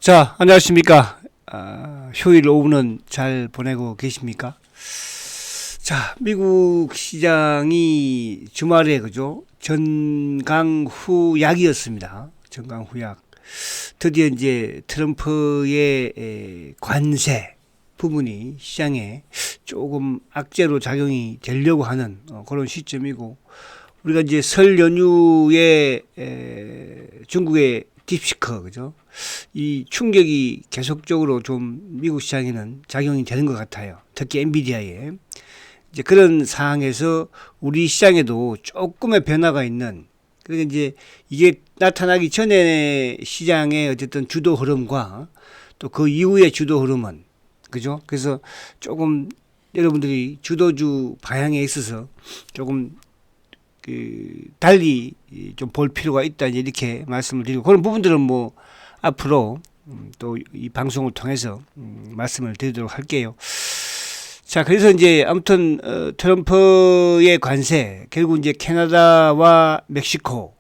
자, 안녕하십니까. 휴일 오후는 잘 보내고 계십니까? 자, 미국 시장이 주말에 그죠? 전강후약이었습니다. 전강후약. 드디어 이제 트럼프의 관세 부분이 시장에 조금 악재로 작용이 되려고 하는 그런 시점이고, 우리가 이제 설 연휴에 중국의 딥시커 그죠? 이 충격이 계속적으로 좀 미국 시장에는 작용이 되는 것 같아요. 특히 엔비디아에 이제 그런 상황에서 우리 시장에도 조금의 변화가 있는, 그러니까 이제 이게 나타나기 전에 시장의 어쨌든 주도 흐름과 또 그 이후의 주도 흐름은 그죠? 그래서 조금 여러분들이 주도주 방향에 있어서 조금 달리 좀 볼 필요가 있다, 이렇게 말씀을 드리고, 그런 부분들은 뭐 앞으로 또 이 방송을 통해서 말씀을 드리도록 할게요. 자, 그래서 이제 아무튼 트럼프의 관세 결국 이제 캐나다와 멕시코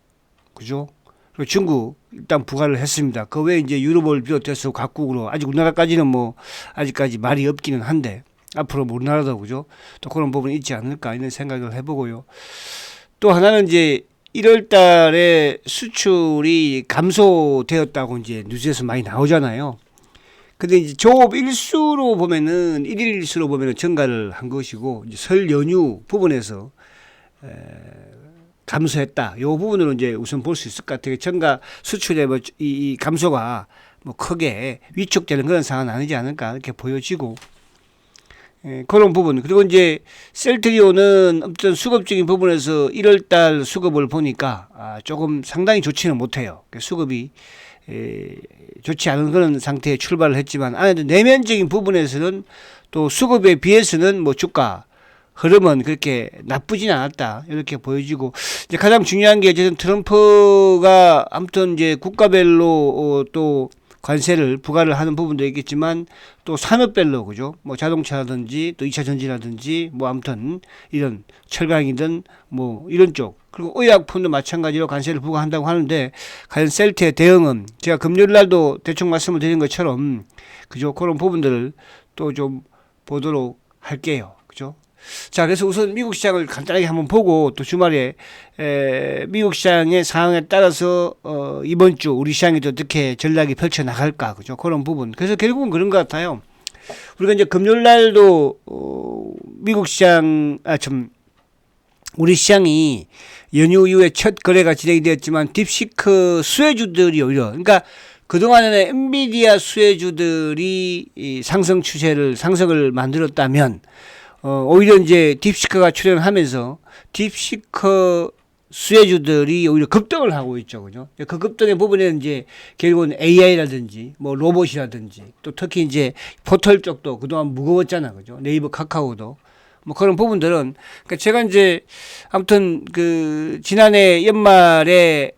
그죠? 그리고 중국 일단 부과를 했습니다. 그 외에 이제 유럽을 비롯해서 각국으로, 아직 우리나라까지는 뭐 아직까지 말이 없기는 한데 앞으로 뭐 우리나라도 그죠? 또 그런 부분이 있지 않을까 이런 생각을 해보고요. 또 하나는 이제 1월 달에 수출이 감소되었다고 이제 뉴스에서 많이 나오잖아요. 근데 이제 조업 일수로 보면은, 일일 일수로 보면은 증가를 한 것이고, 이제 설 연휴 부분에서 감소했다. 요 부분으로 이제 우선 볼 수 있을 것 같아요. 증가 수출의 뭐 이 감소가 뭐 크게 위축되는 그런 상황은 아니지 않을까 이렇게 보여지고, 그런 부분. 그리고 이제 셀트리온은 어떤 수급적인 부분에서 1월달 수급을 보니까 조금 상당히 좋지는 못해요. 수급이 좋지 않은 그런 상태에 출발을 했지만, 안에도 내면적인 부분에서는 또 수급에 비해서는 뭐 주가 흐름은 그렇게 나쁘진 않았다 이렇게 보여지고, 이제 가장 중요한 게 어쨌든 트럼프가 아무튼 이제 국가별로 또 관세를 부과를 하는 부분도 있겠지만, 또 산업별로 그죠? 뭐 자동차라든지 또 2차 전지라든지 뭐 아무튼 이런 철강이든 뭐 이런 쪽, 그리고 의약품도 마찬가지로 관세를 부과한다고 하는데, 과연 셀트의 대응은 제가 금요일 날도 대충 말씀을 드린 것처럼 그죠? 그런 부분들을 또 좀 보도록 할게요. 그죠? 자, 그래서 우선 미국 시장을 간단하게 한번 보고, 또 주말에 미국 시장의 상황에 따라서 이번 주 우리 시장이 어떻게 전략이 펼쳐 나갈까 그죠? 그런 부분. 그래서 결국은 그런 것 같아요. 우리가 이제 금요일 날도 미국 시장 우리 시장이 연휴 이후에 첫 거래가 진행이 되었지만, 딥시크 수혜주들이 오히려, 그러니까 그동안에는 엔비디아 수혜주들이 이 상승을 만들었다면, 오히려 이제 딥시커가 출연하면서 딥시커 수혜주들이 오히려 급등을 하고 있죠. 그죠? 그 급등의 부분에는 이제 결국은 AI라든지 뭐 로봇이라든지, 또 특히 이제 포털 쪽도 그동안 무거웠잖아. 그죠? 네이버 카카오도. 뭐 그런 부분들은, 그러니까 제가 이제 아무튼 그 지난해 연말에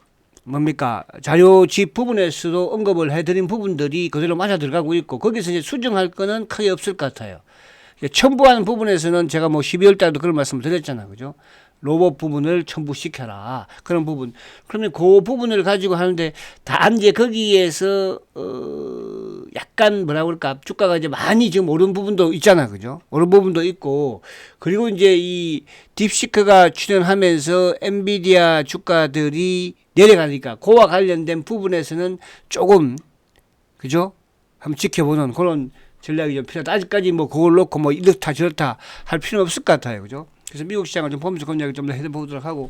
뭡니까 자료집 부분에서도 언급을 해드린 부분들이 그대로 맞아 들어가고 있고, 거기서 이제 수정할 거는 크게 없을 것 같아요. 첨부하는 부분에서는 제가 뭐 12월 달도 그런 말씀을 드렸잖아요. 그죠? 로봇 부분을 첨부시켜라. 그런 부분. 그러면 그 부분을 가지고 하는데, 단지 거기에서, 약간 뭐라 그럴까. 주가가 이제 많이 지금 오른 부분도 있잖아. 그죠? 오른 부분도 있고. 그리고 이제 이 딥시크가 출연하면서 엔비디아 주가들이 내려가니까, 그와 관련된 부분에서는 조금, 그죠? 한번 지켜보는 그런 전략이 좀 필요하다. 아직까지 뭐 그걸 놓고 뭐 이렇다 저렇다 할 필요는 없을 것 같아요. 그죠? 그래서 미국 시장을 좀 보면서 그런 이야기 좀 더 해보도록 하고.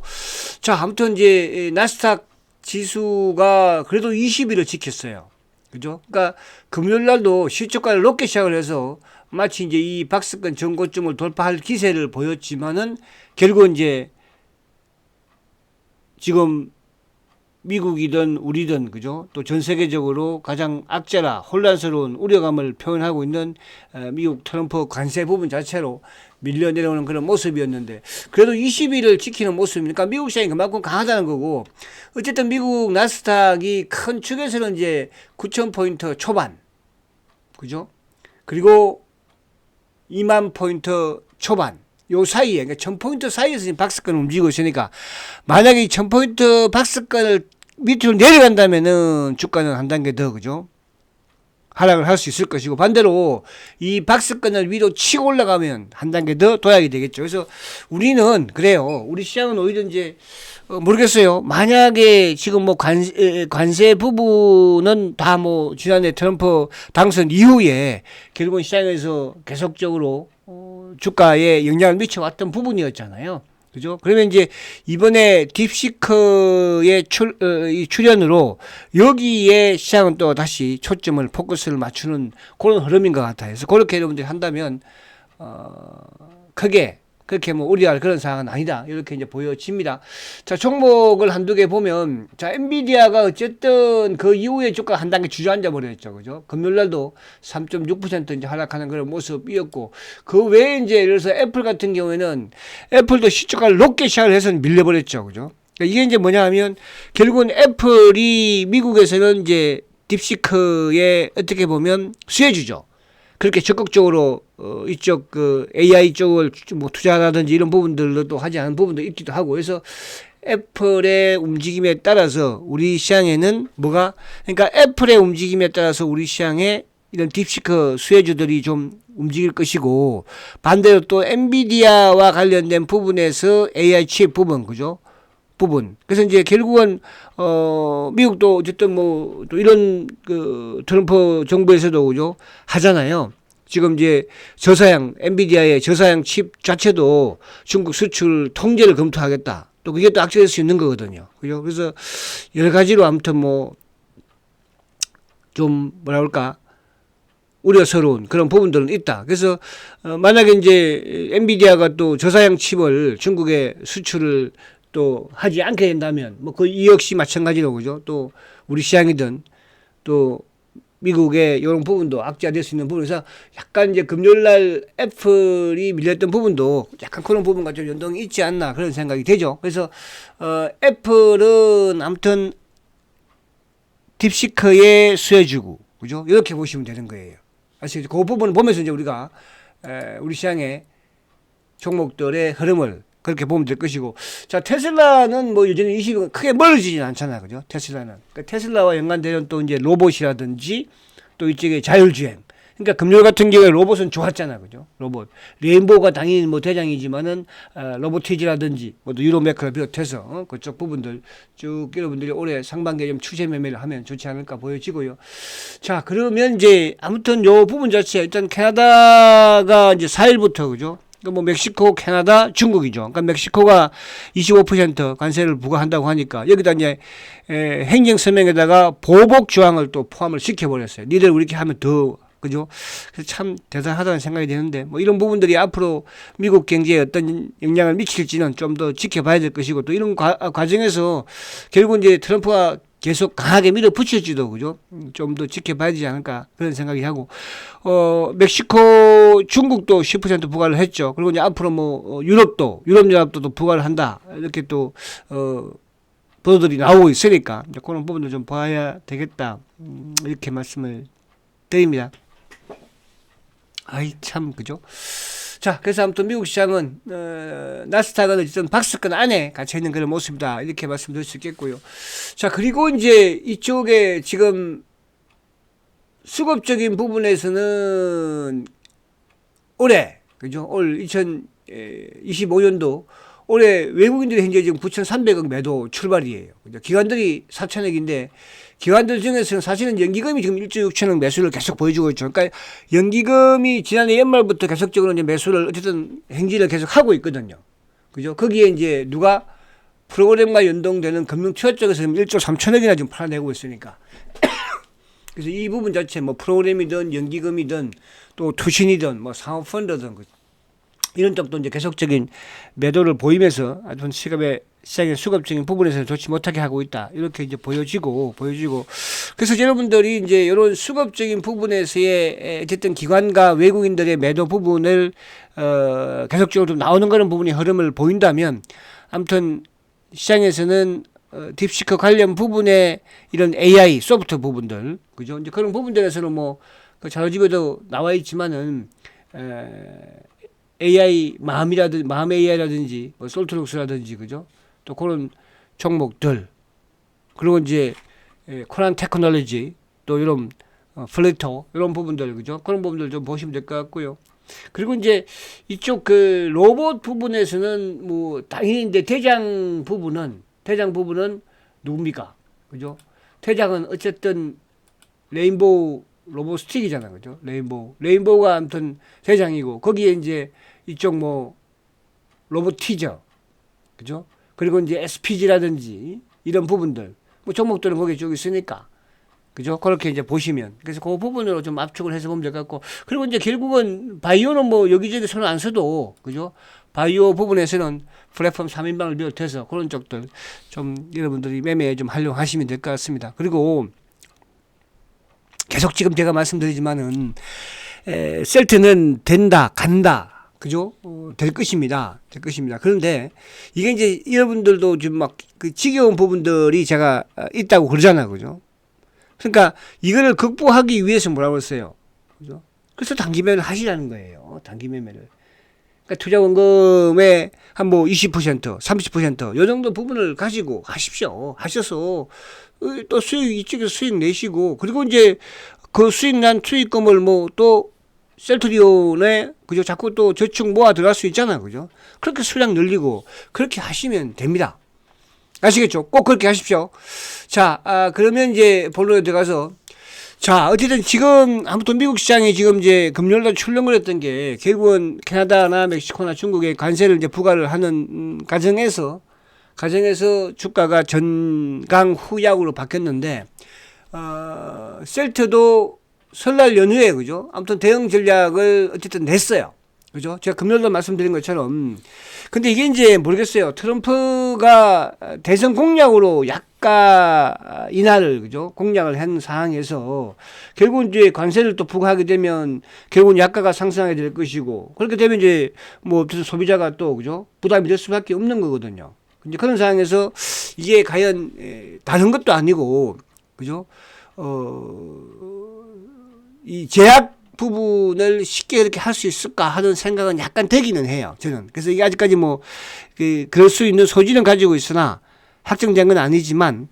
자, 아무튼 이제 나스닥 지수가 그래도 20일을 지켰어요. 그죠? 그러니까 금요일 날도 실적가를 높게 시작을 해서 마치 이제 이 박스권 전고점을 돌파할 기세를 보였지만은, 결국 이제 지금 미국이든 우리든 그죠? 또 전 세계적으로 가장 악재라 혼란스러운 우려감을 표현하고 있는 미국 트럼프 관세 부분 자체로 밀려 내려오는 그런 모습이었는데, 그래도 20일을 지키는 모습이니까 미국 시장이 그만큼 강하다는 거고, 어쨌든 미국 나스닥이 큰 축에서는 이제 9,000포인트 초반 그죠? 그리고 2만 포인트 초반 요 사이에, 그러니까 1000포인트 사이에서 지금 박스권을 움직이고 있으니까, 만약에 이 1000포인트 박스권을 밑으로 내려간다면은 주가는 한 단계 더 그죠? 하락을 할 수 있을 것이고, 반대로 이 박스권을 위로 치고 올라가면 한 단계 더 도약이 되겠죠. 그래서 우리는 그래요. 우리 시장은 오히려 이제 모르겠어요. 만약에 지금 뭐 관세 부분은 다 뭐 지난해 트럼프 당선 이후에 결국은 시장에서 계속적으로 주가에 영향을 미쳐왔던 부분이었잖아요. 그죠? 그러면 이제 이번에 딥시크의 이 출연으로 여기에 시장은 또 다시 초점을 포커스를 맞추는 그런 흐름인 것 같아요. 그래서 그렇게 여러분들이 한다면 크게 그렇게 뭐 우려할 그런 상황은 아니다. 이렇게 이제 보여집니다. 자, 종목을 한두 개 보면, 자, 엔비디아가 어쨌든 그 이후에 주가 한 단계 주저앉아 버렸죠. 그죠? 금요일 날도 3.6% 이제 하락하는 그런 모습이었고, 그 외에 이제 예를 들어서 애플 같은 경우에는 애플도 시초가를 높게 시작을 해서 밀려버렸죠. 그죠? 그러니까 이게 이제 뭐냐 하면, 결국은 애플이 미국에서는 이제 딥시크에 어떻게 보면 수혜주죠. 그렇게 적극적으로 이쪽 그 AI 쪽을 뭐 투자라든지 이런 부분들도 하지 않은 부분도 있기도 하고, 그래서 애플의 움직임에 따라서 우리 시장에는 뭐가, 그러니까 애플의 움직임에 따라서 우리 시장에 이런 딥시크 수혜주들이 좀 움직일 것이고, 반대로 또 엔비디아와 관련된 부분에서 AI 칩 부분, 그죠? 부분. 그래서 이제 결국은 미국도 어쨌든 뭐 또 이런 그 트럼프 정부에서도 그죠 하잖아요. 지금 이제 저사양 엔비디아의 저사양 칩 자체도 중국 수출 통제를 검토하겠다. 또 그게 또 악재될 수 있는 거거든요. 그죠? 그래서 여러 가지로 아무튼 뭐 좀 뭐라 그럴까 우려스러운 그런 부분들은 있다. 그래서 만약에 이제 엔비디아가 또 저사양 칩을 중국에 수출을 또 하지 않게 된다면 뭐 그 이 역시 마찬가지로 그죠. 또 우리 시장이든 또 미국의 이런 부분도 악재가 될 수 있는 부분에서 약간 이제 금요일날 애플이 밀렸던 부분도 약간 그런 부분과 좀 연동이 있지 않나 그런 생각이 되죠. 그래서 애플은 아무튼 딥시크의 수혜주고 그죠. 이렇게 보시면 되는 거예요. 아시겠죠? 그 부분을 보면서 이제 우리가 우리 시장의 종목들의 흐름을 그렇게 보면 될 것이고, 자, 테슬라는 뭐 여전히 20이 크게 멀어지진 않잖아요. 그죠? 테슬라는. 그러니까 테슬라와 연관되는 또 이제 로봇이라든지 또 이쪽에 자율주행. 그러니까 금요일 같은 경우에 로봇은 좋았잖아요. 그죠? 로봇. 레인보우가 당연히 뭐 대장이지만은, 로보티지라든지, 뭐 또 유로메크를 비롯해서, 그쪽 부분들 쭉 여러분들이 올해 상반기에 좀 추세 매매를 하면 좋지 않을까 보여지고요. 자, 그러면 이제 아무튼 요 부분 자체, 일단 캐나다가 이제 4일부터, 그죠? 뭐 멕시코, 캐나다, 중국이죠. 그러니까 멕시코가 25% 관세를 부과한다고 하니까 여기다 이제 행정 서명에다가 보복 조항을 또 포함을 시켜버렸어요. 니들 이렇게 하면 더 그죠? 그래서 참 대단하다는 생각이 드는데 뭐 이런 부분들이 앞으로 미국 경제에 어떤 영향을 미칠지는 좀 더 지켜봐야 될 것이고 또 이런 과정에서 결국 이제 트럼프가 계속 강하게 밀어붙일지도 그죠? 좀 더 지켜봐야 되지 않을까 그런 생각이 하고 멕시코, 중국도 10% 부과를 했죠. 그리고 이제 앞으로 뭐 유럽연합도 또 부과를 한다 이렇게 또 보도들이 나오고 있으니까 이제 그런 부분도 좀 봐야 되겠다 이렇게 말씀을 드립니다. 아이 참 그죠? 자, 그래서 아무튼 미국 시장은 나스닥은 어쨌든 박스권 안에 갇혀 있는 그런 모습이다 이렇게 말씀드릴 수 있겠고요. 자, 그리고 이제 이쪽에 지금 수급적인 부분에서는 올해 그죠? 올 2025년도 올해 외국인들이 현재 지금 9,300억 매도 출발이에요. 그죠? 기관들이 4,000억인데 기관들 중에서는 사실은 연기금이 지금 1조 6천억 매수를 계속 보여주고 있죠. 그러니까 연기금이 지난해 연말부터 계속적으로 이제 매수를 어쨌든 행진을 계속 하고 있거든요. 그죠? 거기에 이제 누가 프로그램과 연동되는 금융투자 쪽에서 1조 3천억이나 지금 팔아내고 있으니까. 그래서 이 부분 자체 뭐 프로그램이든 연기금이든 또 투신이든 뭐 상업펀드든 이런 쪽도 이제 계속적인 매도를 보이면서 아주 시장의 수급적인 부분에서 좋지 못하게 하고 있다. 이렇게 이제 보여지고. 그래서 여러분들이 이제 이런 수급적인 부분에서의 어쨌든 기관과 외국인들의 매도 부분을, 계속적으로 좀 나오는 그런 부분이 흐름을 보인다면 아무튼 시장에서는 딥시크 관련 부분에 이런 AI 소프트 부분들, 그죠? 이제 그런 부분들에서는 뭐, 그 자료집에도 나와 있지만은, AI 마음 AI라든지 뭐 솔트록스라든지 그죠? 또 그런 종목들 그리고 이제 코난 테크놀로지 또 이런 플레이터 이런 부분들 그죠? 그런 부분들 좀 보시면 될 것 같고요. 그리고 이제 이쪽 그 로봇 부분에서는 뭐 당연히 이제 대장 부분은 누굽니까? 그죠? 대장은 어쨌든 레인보우 로봇 스틱이잖아. 그죠? 레인보우가 아무튼 대장이고 거기에 이제 이쪽 뭐 로봇 티저 그죠? 그리고 이제 SPG라든지 이런 부분들 뭐 종목들은 거기 쭉 있으니까 그죠? 그렇게 이제 보시면. 그래서 그 부분으로 좀 압축을 해서 보면 될 것 같고. 그리고 이제 결국은 바이오는 뭐 여기저기 손을 안 써도, 그죠? 바이오 부분에서는 플랫폼 3인방을 비롯해서 그런 쪽들 좀 여러분들이 매매에 좀 활용하시면 될 것 같습니다. 그리고 계속 지금 제가 말씀드리지만은, 셀트는 된다, 간다. 그죠? 될 것입니다. 될 것입니다. 그런데 이게 이제 여러분들도 좀 막 그 지겨운 부분들이 제가 있다고 그러잖아요. 그죠? 그러니까 이거를 극복하기 위해서 뭐라고 했어요. 그죠? 그래서 단기 매매를 하시라는 거예요. 단기 매매를. 그러니까 투자 원금의 한 뭐 20%, 30%, 요 정도 부분을 가지고 하십시오. 하셔서 또 수익, 이쪽에서 수익 내시고, 그리고 이제 그 수익 난 수익금을 뭐 또 셀트리온에, 그죠? 자꾸 또 저축 모아 들어갈 수 있잖아요. 그죠? 그렇게 수량 늘리고, 그렇게 하시면 됩니다. 아시겠죠? 꼭 그렇게 하십시오. 자, 그러면 이제 본론에 들어가서, 자, 어쨌든 지금 아무튼 미국 시장이 지금 이제 금요일날 출렁을 했던 게 결국은 캐나다나 멕시코나 중국에 관세를 이제 부과를 하는 과정에서 주가가 전강 후약으로 바뀌었는데, 셀트도 설날 연휴에, 그죠? 아무튼 대응 전략을 어쨌든 냈어요. 그죠? 제가 금요일날 말씀드린 것처럼. 근데 이게 이제 모르겠어요. 트럼프가 대선 공약으로 약가 인하를, 그죠? 공약을 한 상황에서 결국 이제 관세를 또 부과하게 되면 결국은 약가가 상승하게 될 것이고, 그렇게 되면 이제 뭐 소비자가 또, 그죠? 부담이 될 수밖에 없는 거거든요. 이제 그런 상황에서 이게 과연 다른 것도 아니고, 그죠? 이 제약 부분을 쉽게 이렇게 할 수 있을까 하는 생각은 약간 되기는 해요. 저는. 그래서 이게 아직까지 뭐, 그럴 수 있는 소지는 가지고 있으나 확정된 건 아니지만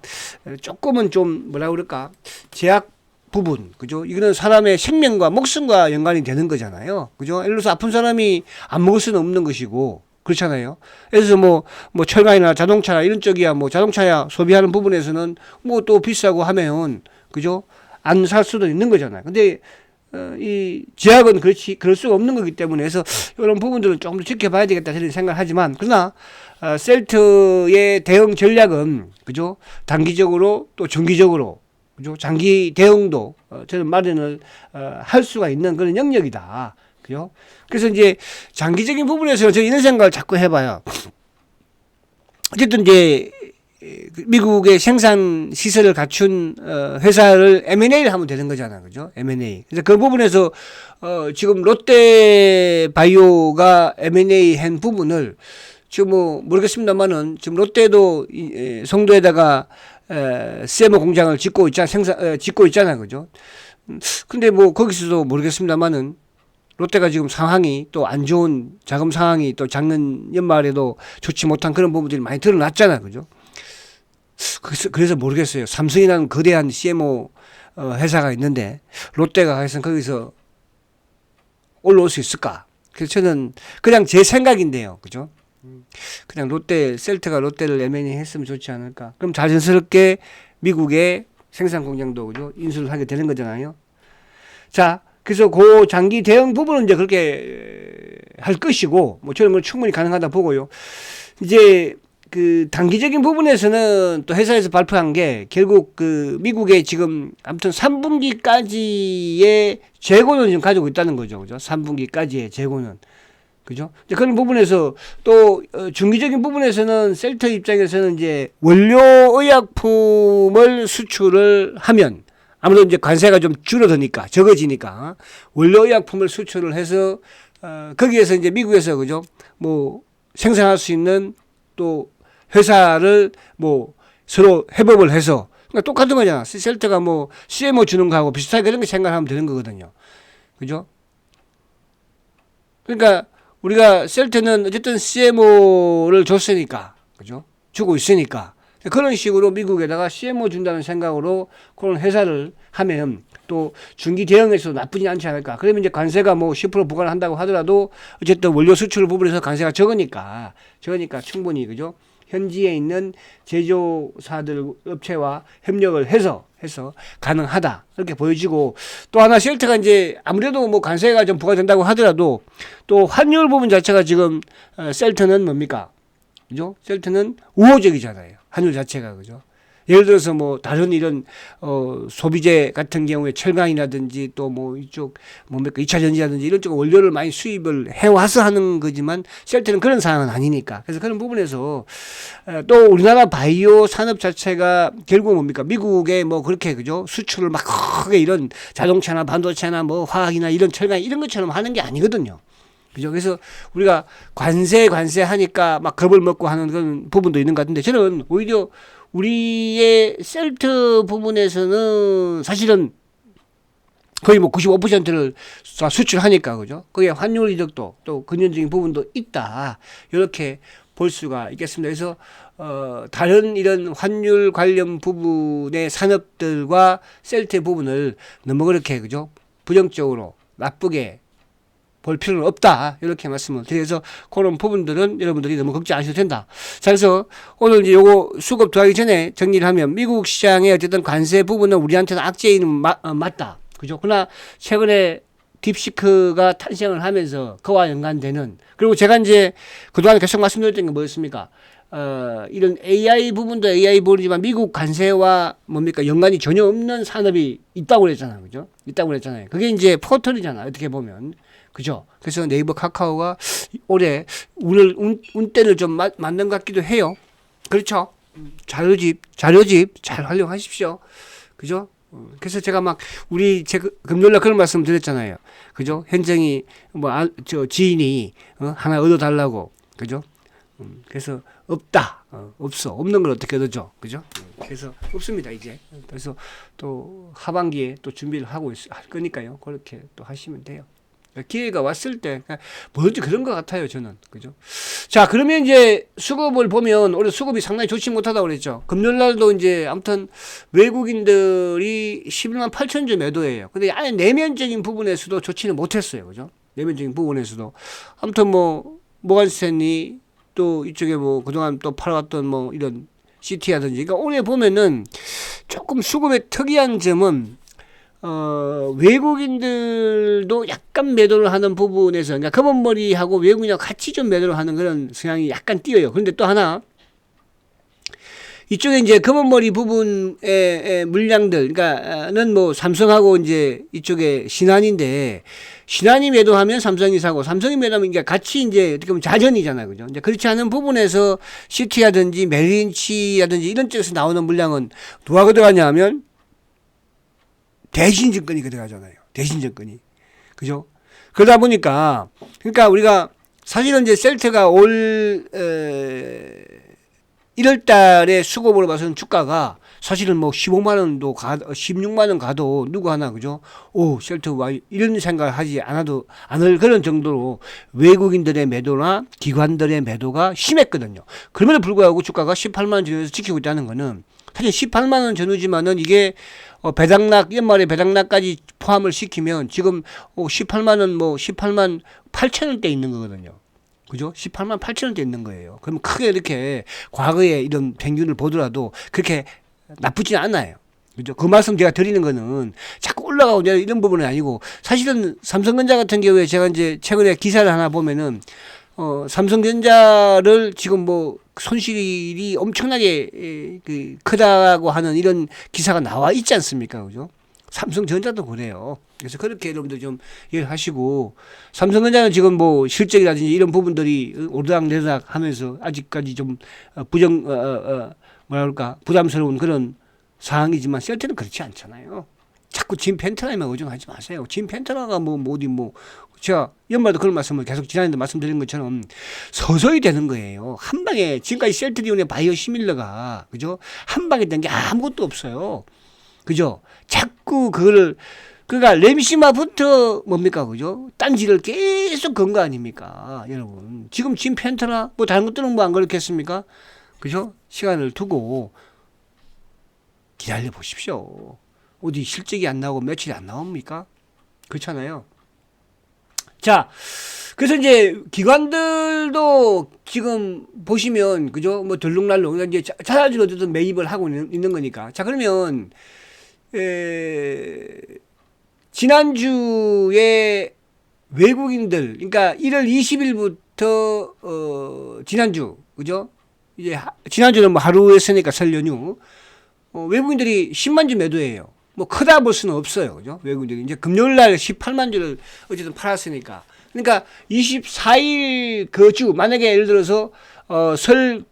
조금은 좀 뭐라 그럴까. 제약 부분. 그죠? 이거는 사람의 생명과 목숨과 연관이 되는 거잖아요. 그죠? 예를 들어서 아픈 사람이 안 먹을 수는 없는 것이고. 그렇잖아요. 그래서 뭐 철강이나 자동차나 이런 쪽이야 뭐 자동차야 소비하는 부분에서는 뭐 또 비싸고 하면, 그죠? 안 살 수도 있는 거잖아요. 근데 이 제약은 그럴 수가 없는 거기 때문에 해서 이런 부분들은 조금 더 지켜봐야 되겠다 저는 생각을 하지만, 그러나 셀트의 대응 전략은, 그죠? 단기적으로 또 중기적으로, 그죠? 장기 대응도 저는 마련을 할 수가 있는 그런 영역이다. 그죠? 그래서 이제 장기적인 부분에서 저는 이런 생각을 자꾸 해봐요. 어쨌든 이제 미국의 생산 시설을 갖춘 회사를 M&A를 하면 되는 거잖아, 그죠? M&A. 그래서 그 부분에서 지금 롯데바이오가 M&A 한 부분을 지금 뭐 모르겠습니다만은 지금 롯데도 송도에다가 CMO 공장을 짓고 있잖아, 그죠? 근데 뭐 거기서도 모르겠습니다만은 롯데가 지금 상황이 또 안 좋은 자금 상황이 또 작년 연말에도 좋지 못한 그런 부분들이 많이 드러났잖아, 그죠? 그래서 모르겠어요. 삼성이라는 거대한 CMO 회사가 있는데 롯데가 과연 거기서 올라올 수 있을까? 그래서 저는 그냥 제 생각인데요, 그죠? 그냥 셀트가 롯데를 M&A 했으면 좋지 않을까? 그럼 자연스럽게 미국의 생산 공장도, 그죠? 인수를 하게 되는 거잖아요. 자, 그래서 그 장기 대응 부분은 이제 그렇게 할 것이고, 뭐 저는 뭐 충분히 가능하다 보고요. 이제 그 단기적인 부분에서는 또 회사에서 발표한 게 결국 그 미국의 지금 아무튼 3분기까지의 재고는 지금 가지고 있다는 거죠. 그죠? 3분기까지의 재고는. 그죠? 이제 그런 부분에서 또 중기적인 부분에서는 셀트 입장에서는 이제 원료 의약품을 수출을 하면 아무래도 이제 관세가 좀 줄어드니까 적어지니까 원료 의약품을 수출을 해서 거기에서 이제 미국에서, 그죠? 뭐 생산할 수 있는 또 회사를 뭐 서로 협업을 해서, 그러니까 똑같은 거잖아. 셀트가 뭐 CMO 주는 거하고 비슷하게 그런 거 생각하면 되는 거거든요. 그죠? 그러니까 우리가 셀트는 어쨌든 CMO를 줬으니까, 그죠? 주고 있으니까 그런 식으로 미국에다가 CMO 준다는 생각으로 그런 회사를 하면 또 중기 대응에서 나쁘지 않지 않을까. 그러면 이제 관세가 뭐 10% 부과한다고 하더라도 어쨌든 원료 수출 부분에서 관세가 적으니까 충분히 그죠. 현지에 있는 제조사들 업체와 협력을 해서 가능하다 이렇게 보여지고, 또 하나 셀트가 이제 아무래도 뭐 관세가 좀 부과된다고 하더라도 또 환율 부분 자체가 지금 셀트는 뭡니까, 그죠? 셀트는 우호적이잖아요. 환율 자체가 그죠. 예를 들어서 뭐 다른 이런 소비재 같은 경우에 철강이라든지 또 뭐 이쪽 뭡니까 2차 전지라든지 이런 쪽 원료를 많이 수입을 해와서 하는 거지만 셀트는 그런 상황은 아니니까. 그래서 그런 부분에서 또 우리나라 바이오 산업 자체가 결국 뭡니까 미국에 뭐 그렇게 그죠 수출을 막 크게 이런 자동차나 반도체나 뭐 화학이나 이런 철강 이런 것처럼 하는 게 아니거든요. 그죠? 그래서 우리가 관세 하니까 막 겁을 먹고 하는 그런 부분도 있는 것 같은데, 저는 오히려 우리의 셀트 부분에서는 사실은 거의 뭐 95%를 수출하니까 그죠? 거기에 환율 이득도 또 근본적인 부분도 있다. 이렇게 볼 수가 있겠습니다. 그래서 다른 이런 환율 관련 부분의 산업들과 셀트 부분을 너무 그렇게 그죠? 부정적으로 나쁘게 볼 필요는 없다. 이렇게 말씀을 드려서 그런 부분들은 여러분들이 너무 걱정 안 하셔도 된다. 자, 그래서 오늘 이제 요거 수급 들어가기 전에 정리를 하면 미국 시장의 어쨌든 관세 부분은 우리한테는 악재는 맞다. 그죠? 그러나 최근에 딥시크가 탄생을 하면서 그와 연관되는, 그리고 제가 이제 그동안 계속 말씀드렸던 게 뭐였습니까? 이런 AI 부분도 AI 부분이지만 미국 관세와 뭡니까 연관이 전혀 없는 산업이 있다고 그랬잖아요. 그죠? 있다고 그랬잖아요. 그게 이제 포털이잖아요. 어떻게 보면. 그죠? 그래서 네이버 카카오가 올해 운때를 좀 맞는 것 같기도 해요. 그렇죠? 자료집 잘 활용하십시오. 그죠? 그래서 제가 막 금요일날 그런 말씀 드렸잖아요. 그죠? 현정이 지인이 하나 얻어달라고. 그죠? 그래서 없다. 없는 걸 어떻게 얻어줘. 그죠? 그래서 없습니다, 이제. 그래서 또 하반기에 또 준비를 하고 할 거니까요. 그렇게 또 하시면 돼요. 기회가 왔을 때 뭐든지 그런 것 같아요, 저는. 그죠? 자, 그러면 이제 수급을 보면 올해 수급이 상당히 좋지 못하다고 그랬죠. 금요일 날도 이제 아무튼 외국인들이 11만 8천 주 매도예요. 근데 아예 내면적인 부분에서도 좋지는 못했어요. 그죠? 내면적인 부분에서도 아무튼 뭐 모간스탠리 또 이쪽에 뭐 그동안 또 팔아왔던 뭐 이런 CT라든지, 그러니까 올해 보면은 조금 수급의 특이한 점은 외국인들도 약간 매도를 하는 부분에서, 그러니까 검은머리하고 외국인하고 같이 좀 매도를 하는 그런 성향이 약간 띄어요. 그런데 또 하나, 이쪽에 이제 검은머리 부분의 물량들, 그러니까는 뭐 삼성하고 이제 이쪽에 신한인데, 신한이 매도하면 삼성이 사고, 삼성이 매도하면 이게 같이 이제 어떻게 보면 자전이잖아요. 그죠? 이제 그렇지 않은 부분에서 시티라든지 메리린치라든지 이런 쪽에서 나오는 물량은 누가 들어가냐 하면 대신증권이 들어가잖아요. 대신증권이. 그죠? 그러다 보니까, 그러니까 우리가 사실은 이제 셀트가 올 1월 달에 수급으로 봐서는 주가가 사실은 뭐 15만원도 16만원 가도 누구 하나, 그죠? 셀트 와, 이런 생각을 하지 않을 그런 정도로 외국인들의 매도나 기관들의 매도가 심했거든요. 그럼에도 불구하고 주가가 18만원 전후에서 지키고 있다는 거는 사실 18만원 전후지만은 이게 배당락, 연말에 배당락까지 포함을 시키면 지금 18만원, 18만 8천원대 있는 거거든요. 그죠? 18만 8천원대 있는 거예요. 그러면 크게 이렇게 과거에 이런 평균을 보더라도 그렇게 나쁘지 않아요. 그죠? 그 말씀 제가 드리는 거는 자꾸 올라가고 이런 부분은 아니고, 사실은 삼성전자 같은 경우에 제가 이제 최근에 기사를 하나 보면은 삼성전자를 지금 뭐 손실이 엄청나게 크다고 하는 이런 기사가 나와 있지 않습니까? 그죠? 삼성전자도 그래요. 그래서 그렇게 여러분들 좀 이해하시고, 삼성전자는 지금 뭐 실적이라든지 이런 부분들이 오르락내리락 하면서 아직까지 좀 부담스러운 그런 상황이지만 셀트는 그렇지 않잖아요. 자꾸 짐 펜트라에만 의존하지 마세요. 짐 펜트라가 제가 연말도 그런 말씀을 계속 지난해도 말씀드린 것처럼 서서히 되는 거예요. 한 방에, 지금까지 셀트리온의 바이오 시밀러가, 그죠? 한 방에 된 게 아무것도 없어요. 그죠? 자꾸 그러니까 램시마부터 뭡니까, 그죠? 딴지를 계속 건 거 아닙니까, 여러분? 지금 짐 펜트나 뭐 다른 것들은 뭐 안 그렇겠습니까? 그죠? 시간을 두고 기다려 보십시오. 어디 실적이 안 나오고 며칠이 안 나옵니까? 그렇잖아요. 자, 그래서 이제 기관들도 지금 보시면 그죠? 뭐 들룩날룩 이제 자사주로 어쨌든 매입을 하고 있는 거니까. 자, 그러면 지난주에 외국인들, 그러니까 1월 20일부터 지난주 그죠? 이제 지난주는 뭐 하루 했으니까 설 연휴. 외국인들이 10만 주 매도해요. 뭐 크다 볼 수는 없어요. 그죠? 외국인들이 이제 금요일 날 18만 주를 어쨌든 팔았으니까. 그러니까 24일 그 주 만약에 예를 들어서 설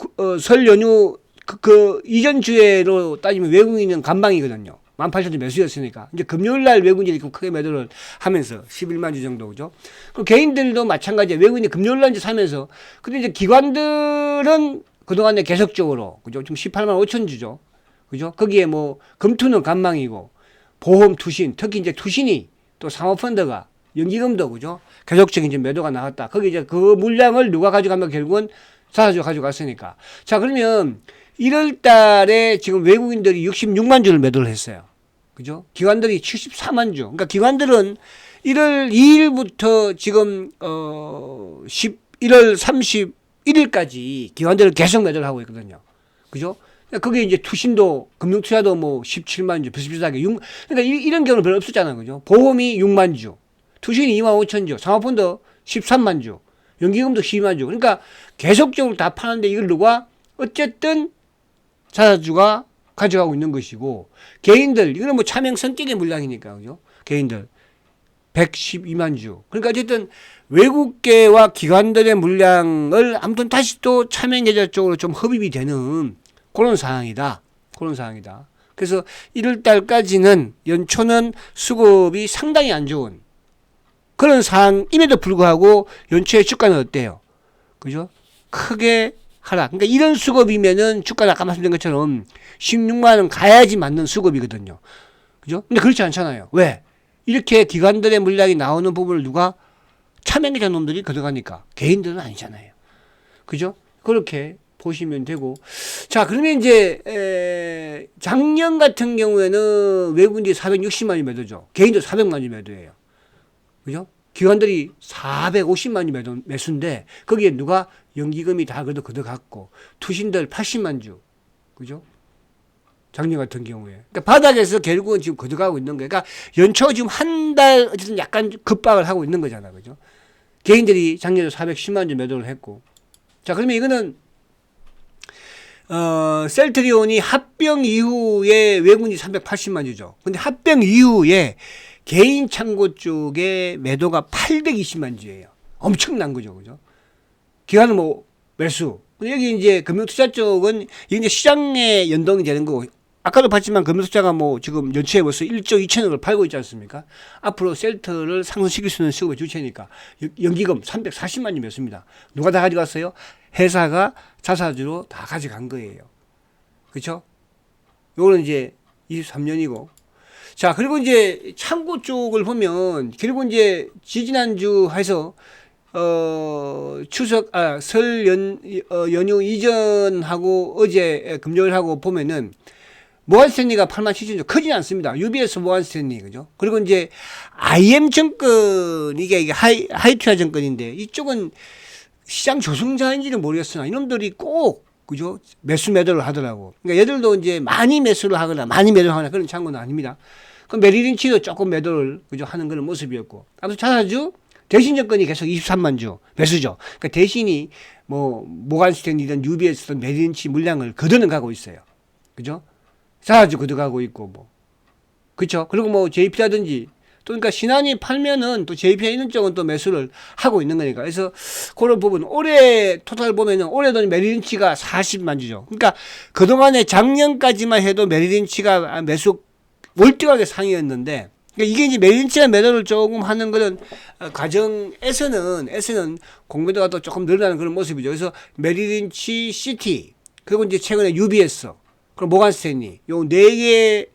연휴 그 이전 주에로 따지면 외국인은 간방이거든요. 18,000주 매수였으니까. 이제 금요일 날 외국인들이 크게 매도를 하면서 11만 주 정도, 그죠? 그리고 개인들도 마찬가지예요. 외국인이 금요일 날 이제 사면서. 근데 이제 기관들은 그동안에 계속적으로, 그죠? 지금 18만 5천 주죠. 그죠? 거기에 뭐, 금투는 간망이고, 보험 투신, 특히 이제 투신이 또 사모펀드가, 연기금도, 그죠? 계속적인 이제 매도가 나왔다. 거기 이제 그 물량을 누가 가져가면 결국은 자사주가 가져갔으니까. 자, 그러면 1월 달에 지금 외국인들이 66만 주를 매도를 했어요. 그죠? 기관들이 74만 주. 그러니까 기관들은 1월 2일부터 지금 1월 31일까지 기관들을 계속 매도를 하고 있거든요. 그죠? 그게 이제 투신도 금융투자도 뭐 17만 주 비슷비슷하게 그러니까 이런 경우는 별로 없었잖아요. 그죠? 보험이 6만 주, 투신이 2만 5천 주, 사모펀드 13만 주, 연기금도 12만 주. 그러니까 계속적으로 다 파는데 이걸 누가 어쨌든 자사주가 가져가고 있는 것이고, 개인들, 이거는 뭐 차명 성격의 물량이니까, 그죠? 개인들, 112만 주. 그러니까 어쨌든 외국계와 기관들의 물량을 아무튼 다시 또 차명 계좌 쪽으로 좀 흡입이 되는 그런 상황이다. 그런 상황이다. 그래서 1월 달까지는 연초는 수급이 상당히 안 좋은 그런 상황임에도 불구하고 연초의 주가는 어때요? 그죠? 크게 하락. 그러니까 이런 수급이면은 주가는 아까 말씀드린 것처럼 16만 원 가야지 맞는 수급이거든요. 그죠? 근데 그렇지 않잖아요. 왜? 이렇게 기관들의 물량이 나오는 부분을 누가 차명계좌 놈들이 가져가니까 개인들은 아니잖아요. 그죠? 그렇게 보시면 되고. 자, 그러면 이제 작년 같은 경우에는 외국인들이 460만 주 매도죠. 개인도 400만 주 매도예요. 그죠? 기관들이 450만 주 매수인데 거기에 누가 연기금이 다 그래도 걷어갔고 투신들 80만 주. 그죠? 작년 같은 경우에. 그러니까 바닥에서 결국은 지금 걷어가고 있는 거예요. 그러니까 연초 지금 한 달 어쨌든 약간 급박을 하고 있는 거잖아. 그죠? 개인들이 작년에 410만 주 매도를 했고. 자, 그러면 이거는 셀트리온이 합병 이후에 외국인이 380만 주죠. 근데 합병 이후에 개인 창고 쪽에 매도가 820만 주예요. 엄청난 거죠. 그죠? 기관은 뭐 매수. 근데 여기 이제 금융투자 쪽은 이제 시장에 연동이 되는 거고, 아까도 봤지만 금융투자가 뭐 지금 연초에 벌써 1조 2천억을 팔고 있지 않습니까? 앞으로 셀트를 상승시킬 수 있는 수급의 주체니까 연기금 340만 주 매수입니다. 누가 다 가져갔어요? 회사가 자사주로 다 가져간 거예요. 그렇죠? 요거는 이제 23년이고. 자, 그리고 이제 창고 쪽을 보면 결국 이제 지지난주 해서 설 연휴 이전하고 어제 금요일하고 보면은 모한스탠리가 8만 7천 주 크진 않습니다. UBS 모한스탠리, 그죠? 그리고 이제 IM증권, 이게 하이투자 증권인데 이쪽은 시장 조승자인지는 모르겠으나 이놈들이 꼭, 그죠? 매도를 하더라고. 그러니까 얘들도 이제 많이 매수를 하거나 많이 매도를 하거나 그런 창고는 아닙니다. 그 메리린치도 조금 매도를, 그죠? 하는 그런 모습이었고. 아무튼 자사주, 대신증권이 계속 23만 주 매수죠. 그러니까 대신이 뭐 모간스탠리든 UBS든 메리린치 물량을 걷어는 가고 있어요. 그죠? 자사주 걷어가고 있고 뭐. 그쵸? 그리고 뭐 JP라든지 또 그러니까 신한이 팔면은 또 JP에 있는 쪽은 또 매수를 하고 있는 거니까. 그래서 그런 부분 올해 토탈 보면은 올해도 메리린치가 40만 주죠. 그러니까 그동안에 작년까지만 해도 메리린치가 매수 월등하게 상이었는데, 그러니까 이게 이제 메리린치나 매도를 조금 하는 그런 과정에서는 공매도가 또 조금 늘어나는 그런 모습이죠. 그래서 메리린치, 시티, 그리고 이제 최근에 UBS, 그리고 모간스탠리, 요 네 개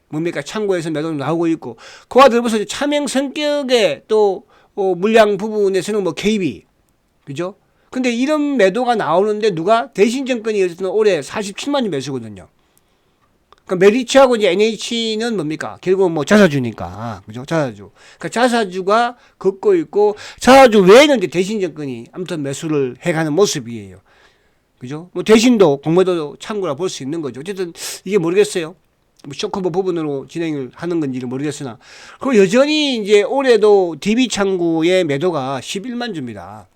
뭡니까 창고에서 매도가 나오고 있고, 그와 더불어서 차명 성격의 또 물량 부분에서는 뭐 KB, 그죠? 근데 이런 매도가 나오는데 누가 대신증권이 어쨌든 올해 47만 주 매수거든요. 그러니까 메리츠하고 이제 NH는 뭡니까? 결국 뭐 자사주니까. 그죠? 자사주. 그러니까 자사주가 걷고 있고, 자사주 외에는 이제 대신증권이 아무튼 매수를 해가는 모습이에요. 그죠? 뭐 대신도 공매도 참고라 볼 수 있는 거죠. 어쨌든 이게 모르겠어요. 뭐 쇼커버 부분으로 진행을 하는 건지는 모르겠으나. 그리고 여전히 이제 올해도 DB 창구의 매도가 11만 주입니다.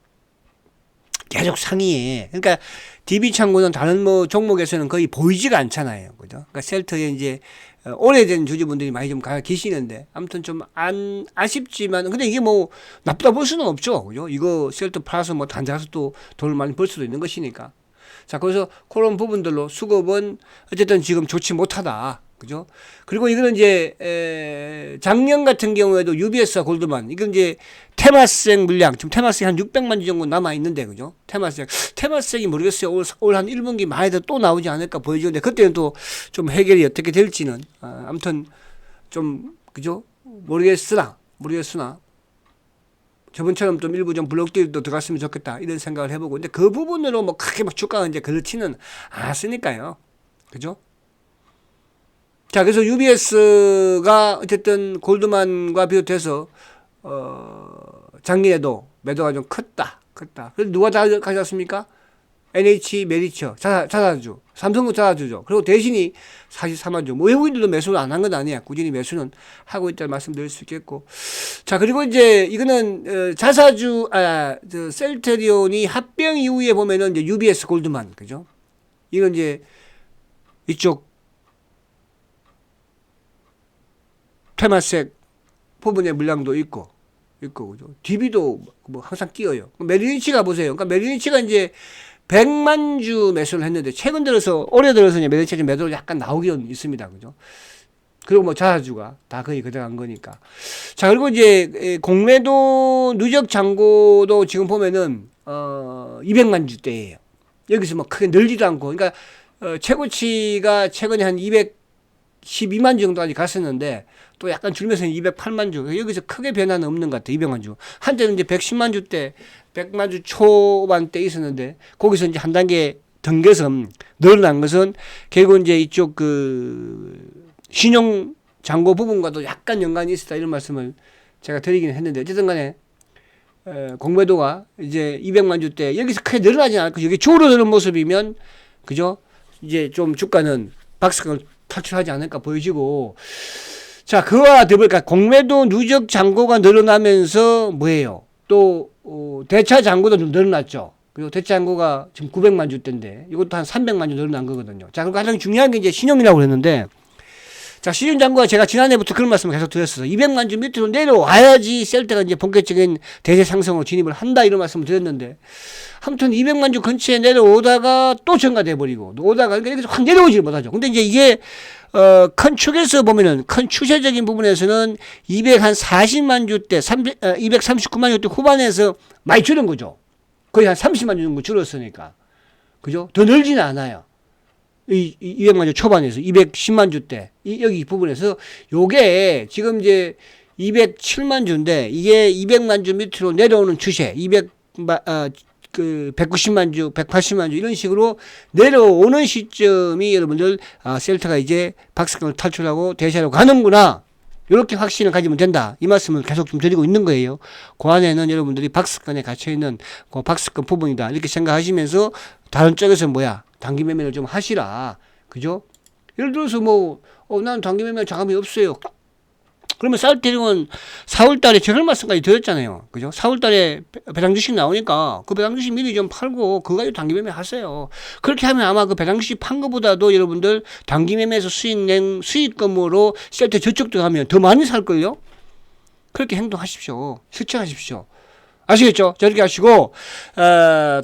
계속 상위에. 그러니까 DB 창구는 다른 뭐 종목에서는 거의 보이지가 않잖아요. 그죠? 그러니까 셀터에 이제 오래된 주주분들이 많이 좀 가 계시는데 아무튼 좀 아쉽지만 근데 이게 뭐 나쁘다 볼 수는 없죠. 그죠? 이거 셀터 팔아서 뭐 단자서 또 돈을 많이 벌 수도 있는 것이니까. 자, 그래서 그런 부분들로 수급은 어쨌든 지금 좋지 못하다. 그죠? 그리고 이거는 이제 작년 같은 경우에도 UBS와 골드만 이건 이제 테마스액 물량 지금 테마스액 한 600만 주 정도 남아 있는데 그죠? 테마스액이 모르겠어요. 올 한 1분기 많이 더 또 나오지 않을까 보여지는데 그때는 또 좀 해결이 어떻게 될지는 아무튼 좀 그죠? 모르겠으나 저번처럼 좀 일부 좀 블록딜도 들어갔으면 좋겠다 이런 생각을 해보고 근데 그 부분으로 뭐 크게 막 주가가 이제 그렇지는 않았으니까요. 그죠? 자, 그래서 UBS가 어쨌든 골드만과 비롯해서 작년에도 매도가 좀 컸다. 그래서 누가 다 가져왔습니까? NH, 메리츠, 자사주, 삼성도 자사주죠. 그리고 대신이 44만 주. 뭐 외국인들도 매수를 안 한 건 아니야. 꾸준히 매수는 하고 있다는 말씀 드릴 수 있겠고. 자, 그리고 이제 이거는 자사주, 셀트리온이 합병 이후에 보면은 이제 UBS 골드만, 그죠? 이건 이제 이쪽 테마스액 부분의 물량도 있고, 그죠? DB도 뭐 항상 끼어요. 메리츠가 보세요. 그러니까 메리츠가 이제 100만 주 매수를 했는데, 최근 들어서, 올해 들어서 이제 메리츠 매도를 약간 나오긴 있습니다. 그죠? 그리고 뭐 자사주가 다 거의 그대간 거니까. 자, 그리고 이제 공매도 누적 잔고도 지금 보면은, 200만 주대예요. 여기서 뭐 크게 늘지도 않고, 그러니까, 최고치가 최근에 한 212만 주 정도까지 갔었는데 또 약간 줄면서 208만 주 여기서 크게 변화는 없는 것 같아요. 200만 주 한때는 이제 110만 주 때 100만 주 초반 때 있었는데 거기서 이제 한 단계 등겨서 늘어난 것은 결국 이제 이쪽 그 신용 잔고 부분과도 약간 연관이 있었다 이런 말씀을 제가 드리긴 했는데 어쨌든 간에 공매도가 이제 200만 주 때 여기서 크게 늘어나지 않고 여기 줄어드는 모습이면 그죠? 이제 좀 주가는 박스권을 탈출하지 않을까 보여지고 자 그와 더불어 공매도 누적 잔고가 늘어나면서 뭐예요 또 대차 잔고도 좀 늘어났죠. 그리고 대차 잔고가 지금 900만 주대인데 이것도 한 300만 주 늘어난 거거든요. 자 그리고 가장 중요한 게 이제 신용이라고 그랬는데 자 신용 잔고가 제가 지난해부터 그런 말씀을 계속 드렸어요. 200만 주 밑으로 내려와야지 셀때가 이제 본격적인 대세 상승으로 진입을 한다 이런 말씀을 드렸는데 아무튼 200만 주 근처에 내려오다가 또 증가돼 버리고 오다가 그러니까 확 내려오지 못하죠. 근데 이제 이게 큰 축에서 보면은 큰 추세적인 부분에서는 240만 주대 239만 주대 후반에서 많이 줄은 거죠. 거의 한 30만 주 정도 줄었으니까. 그죠? 더 늘지는 않아요. 200만 주 초반에서 210만 주대 여기 부분에서 요게 지금 이제 207만 주인데 이게 200만 주 밑으로 내려오는 추세 190만 주, 180만 주 이런 식으로 내려오는 시점이 여러분들 셀터가 이제 박스권을 탈출하고 대세로 가는구나 이렇게 확신을 가지면 된다 이 말씀을 계속 좀 드리고 있는 거예요. 그 안에는 여러분들이 박스권에 갇혀있는 그 박스권 부분이다 이렇게 생각하시면서 다른 쪽에서 단기 매매를 좀 하시라 그죠? 예를 들어서 나는 단기 매매 자금이 없어요. 그러면 셀트리온 4월달에 제가 얼마 쓴까지 드렸잖아요. 그죠? 4월달에 배당 주식 나오니까 그 배당 주식 미리 좀 팔고 그거 가지고 단기 매매 하세요. 그렇게 하면 아마 그 배당 주식 판 거보다도 여러분들 단기 매매에서 수익금으로 셀트 저쪽 들어가면 더 많이 살걸요? 그렇게 행동하십시오. 실천하십시오. 아시겠죠? 저렇게 하시고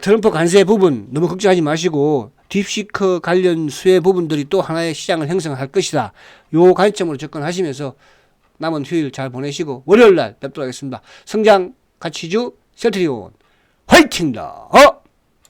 트럼프 관세 부분 너무 걱정하지 마시고 딥시크 관련 수혜 부분들이 또 하나의 시장을 형성할 것이다. 요 관점으로 접근하시면서 남은 휴일 잘 보내시고 월요일날 뵙도록 하겠습니다. 성장 가치주 셀트리온 화이팅다.